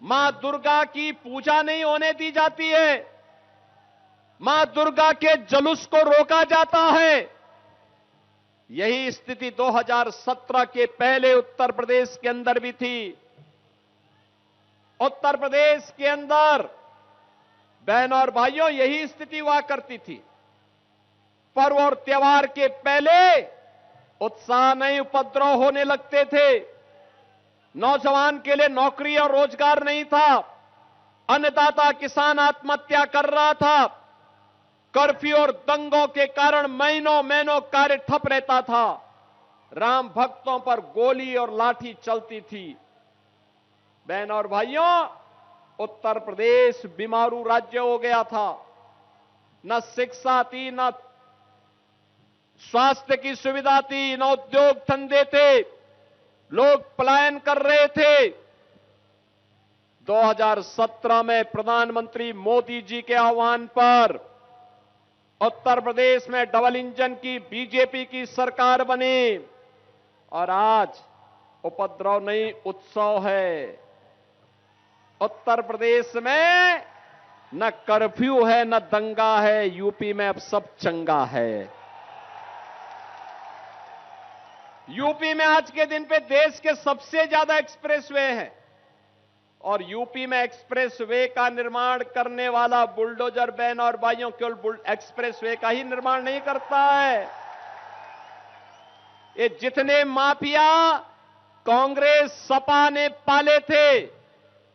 मां दुर्गा की पूजा नहीं होने दी जाती है, मां दुर्गा के जुलूस को रोका जाता है। यही स्थिति 2017 के पहले उत्तर प्रदेश के अंदर भी थी। उत्तर प्रदेश के अंदर बहनों और भाइयों यही स्थिति हुआ करती थी। पर्व और त्योहार के पहले उत्साह नहीं, उपद्रव होने लगते थे। नौजवान के लिए नौकरी और रोजगार नहीं था। अन्नदाता किसान आत्महत्या कर रहा था। कर्फ्यू और दंगों के कारण महीनों महीनों कार्य ठप रहता था। राम भक्तों पर गोली और लाठी चलती थी। बहनों और भाइयों, उत्तर प्रदेश बीमारू राज्य हो गया था। न शिक्षा थी, न स्वास्थ्य की सुविधा थी, न उद्योग धंधे थे। लोग पलायन कर रहे थे। 2017 में प्रधानमंत्री मोदी जी के आह्वान पर उत्तर प्रदेश में डबल इंजन की बीजेपी की सरकार बनी और आज उपद्रव नहीं, उत्सव है। उत्तर प्रदेश में न कर्फ्यू है, न दंगा है। यूपी में अब सब चंगा है। यूपी में आज के दिन पे देश के सबसे ज्यादा एक्सप्रेसवे हैं और यूपी में एक्सप्रेसवे का निर्माण करने वाला बुलडोजर बहन और भाइयों केवल एक्सप्रेसवे का ही निर्माण नहीं करता है। ये जितने माफिया कांग्रेस सपा ने पाले थे,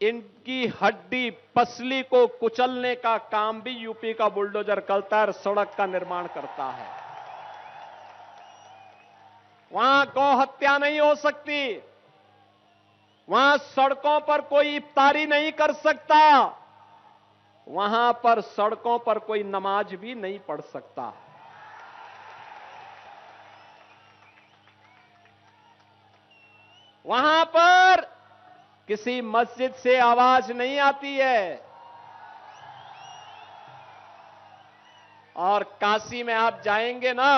इनकी हड्डी पसली को कुचलने का काम भी यूपी का बुलडोजर करता है और सड़क का निर्माण करता है। वहां गौ हत्या नहीं हो सकती, वहां सड़कों पर कोई इफ्तारी नहीं कर सकता, वहां पर सड़कों पर कोई नमाज भी नहीं पढ़ सकता। वहां पर किसी मस्जिद से आवाज नहीं आती है। और काशी में आप जाएंगे ना,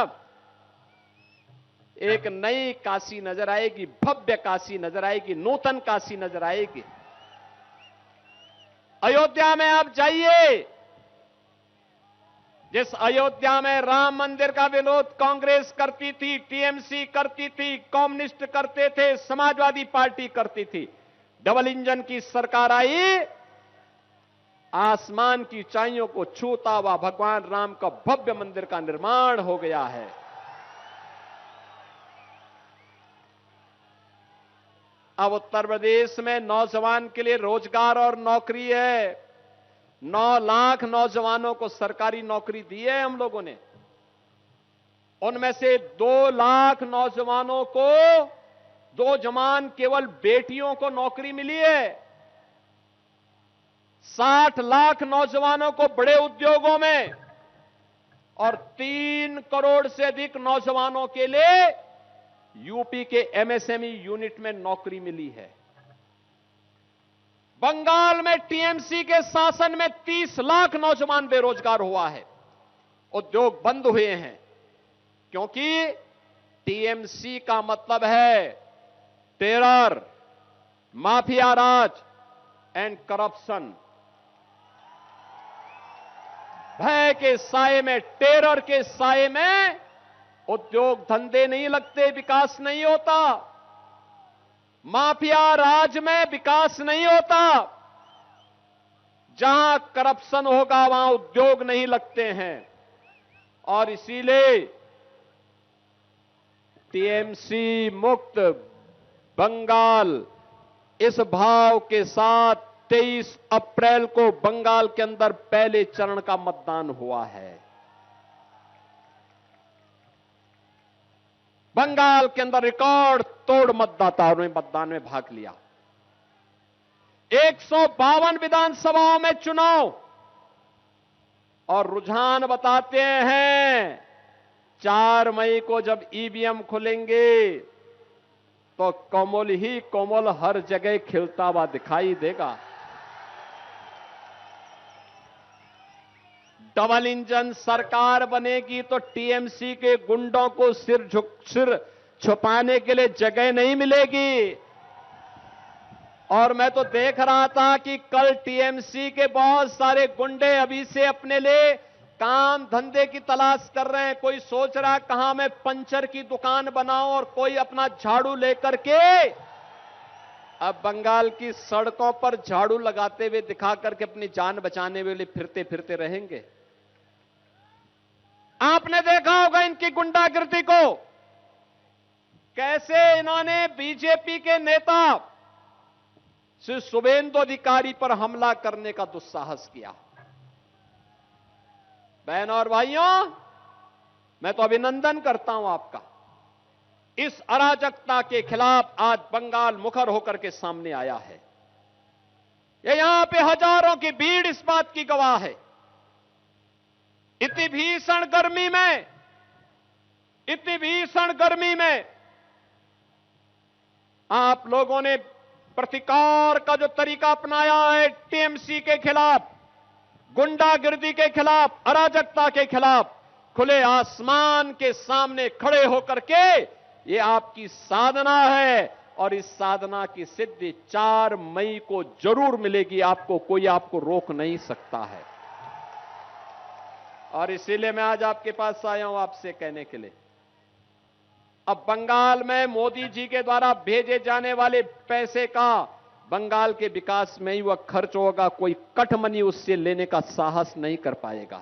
एक नई काशी नजर आएगी, भव्य काशी नजर आएगी, नूतन काशी नजर आएगी। अयोध्या में आप जाइए, जिस अयोध्या में राम मंदिर का विरोध कांग्रेस करती थी, टीएमसी करती थी, कम्युनिस्ट करते थे, समाजवादी पार्टी करती थी, डबल इंजन की सरकार आई, आसमान की ऊंचाइयों को छूता हुआ भगवान राम का भव्य मंदिर का निर्माण हो गया है। अब उत्तर प्रदेश में नौजवान के लिए रोजगार और नौकरी है। 9 लाख नौजवानों को सरकारी नौकरी दी है हम लोगों ने। उनमें से 2 लाख नौजवानों को, 2 जवान केवल बेटियों को नौकरी मिली है। 60 लाख नौजवानों को बड़े उद्योगों में और 3 करोड़ से अधिक नौजवानों के लिए यूपी के एमएसएमई यूनिट में नौकरी मिली है। बंगाल में टीएमसी के शासन में 30 लाख नौजवान बेरोजगार हुआ है, उद्योग बंद हुए हैं, क्योंकि टीएमसी का मतलब है terror, mafia Raj and corruption. भय के साए में, टेरर के साए में उद्योग धंधे नहीं लगते, विकास नहीं होता। माफिया राज में विकास नहीं होता। जहां करप्शन होगा वहां उद्योग नहीं लगते हैं। और इसीलिए टीएमसी मुक्त बंगाल इस भाव के साथ 23 अप्रैल को बंगाल के अंदर पहले चरण का मतदान हुआ है। बंगाल के अंदर रिकॉर्ड तोड़ मतदाताओं ने मतदान में भाग लिया। 152 विधानसभाओं में चुनाव, और रुझान बताते हैं 4 मई को जब ईवीएम खुलेंगे तो कोमल ही कोमल हर जगह खिलता हुआ दिखाई देगा। डबल इंजन सरकार बनेगी तो टीएमसी के गुंडों को सिर छुपाने के लिए जगह नहीं मिलेगी। और मैं तो देख रहा था कि कल टीएमसी के बहुत सारे गुंडे अभी से अपने लिए काम धंधे की तलाश कर रहे हैं। कोई सोच रहा कहां मैं पंचर की दुकान बनाऊं और कोई अपना झाड़ू लेकर के अब बंगाल की सड़कों पर झाड़ू लगाते हुए दिखा करके अपनी जान बचाने वाले फिरते फिरते रहेंगे। आपने देखा होगा इनकी गुंडागिर्दी को, कैसे इन्होंने बीजेपी के नेता श्री शुभेंदु अधिकारी पर हमला करने का दुस्साहस किया। बहन और भाइयों, मैं तो अभिनंदन करता हूं आपका। इस अराजकता के खिलाफ आज बंगाल मुखर होकर के सामने आया है। ये यहां पे हजारों की भीड़ इस बात की गवाह है। इतनी भीषण गर्मी में आप लोगों ने प्रतिकार का जो तरीका अपनाया है टीएमसी के खिलाफ, गुंडागिर्दी के खिलाफ, अराजकता के खिलाफ, खुले आसमान के सामने खड़े होकर के ये आपकी साधना है और इस साधना की सिद्धि 4 मई को जरूर मिलेगी। आपको कोई आपको रोक नहीं सकता है। और इसीलिए मैं आज आपके पास आया हूं आपसे कहने के लिए, अब बंगाल में मोदी जी के द्वारा भेजे जाने वाले पैसे का बंगाल के विकास में ही वह खर्च होगा। कोई कटमनी उससे लेने का साहस नहीं कर पाएगा।